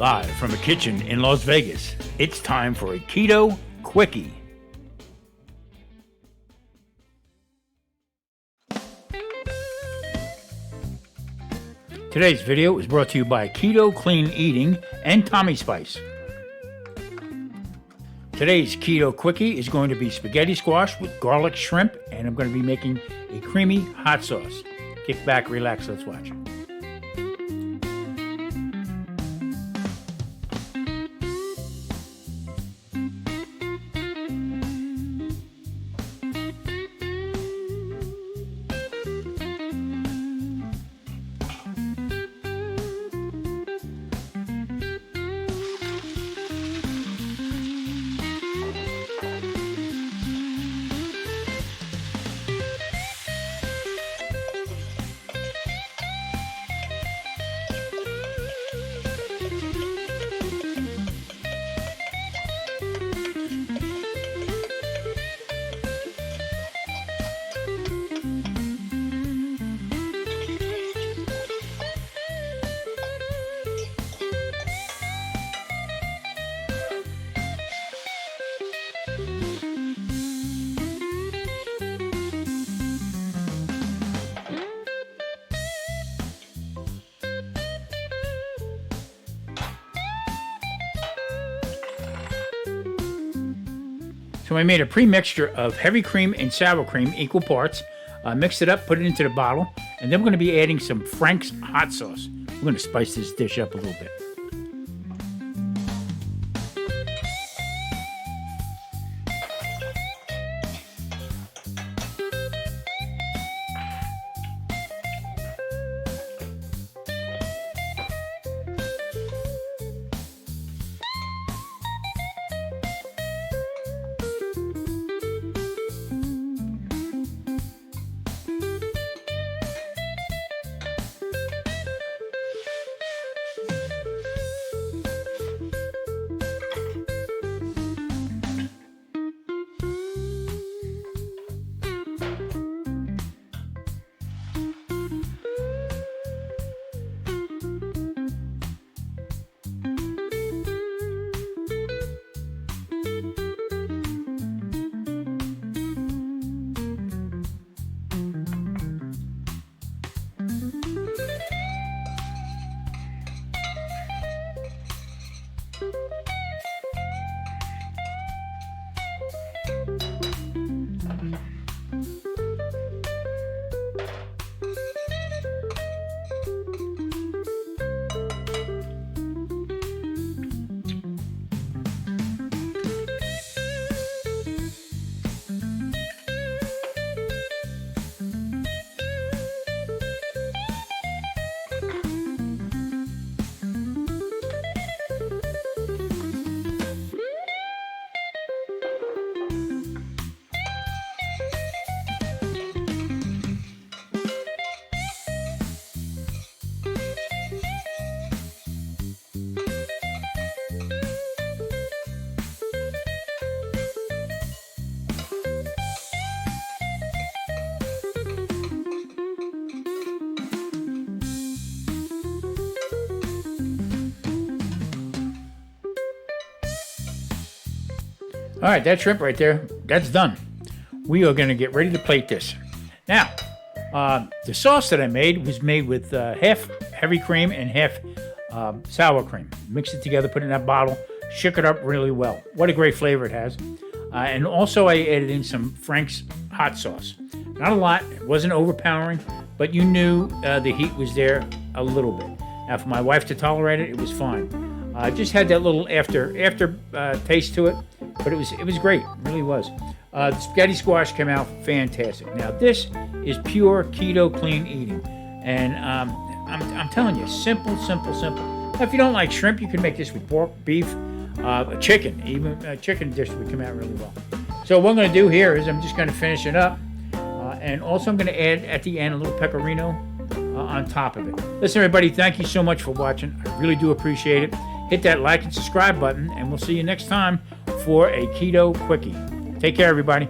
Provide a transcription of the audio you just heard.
Live from a kitchen in Las Vegas, it's time for a Keto Quickie. Today's video is brought to you by Keto Clean Eating and Tommy Spice. Today's Keto Quickie is going to be spaghetti squash with garlic shrimp, and I'm going to be making a creamy hot sauce. Kick back, relax, let's watch. So I made a pre-mixture of heavy cream and sour cream, equal parts. Mixed it up, put it into the bottle, and then we're going to be adding some Frank's hot sauce. We're going to spice this dish up a little bit. All right, that shrimp right there, that's done. We are going to get ready to plate this. Now, the sauce that I made was made with half heavy cream and half sour cream. Mix it together, put it in that bottle, shook it up really well. What a great flavor it has. And also I added in some Frank's hot sauce. Not a lot, it wasn't overpowering, but you knew the heat was there a little bit. Now, for my wife to tolerate it, it was fine. Just had that little after taste to it, but it was great, it really was. The spaghetti squash came out fantastic. Now this is pure keto clean eating, and I'm telling you, simple. Now, if you don't like shrimp, you can make this with pork, beef, chicken. Even a chicken dish would come out really well. So what I'm going to do here is I'm just going to finish it up, and also I'm going to add at the end a little pepperino on top of it. Listen, everybody, thank you so much for watching. I really do appreciate it. Hit that like and subscribe button, and we'll see you next time for a Keto Quickie. Take care, everybody.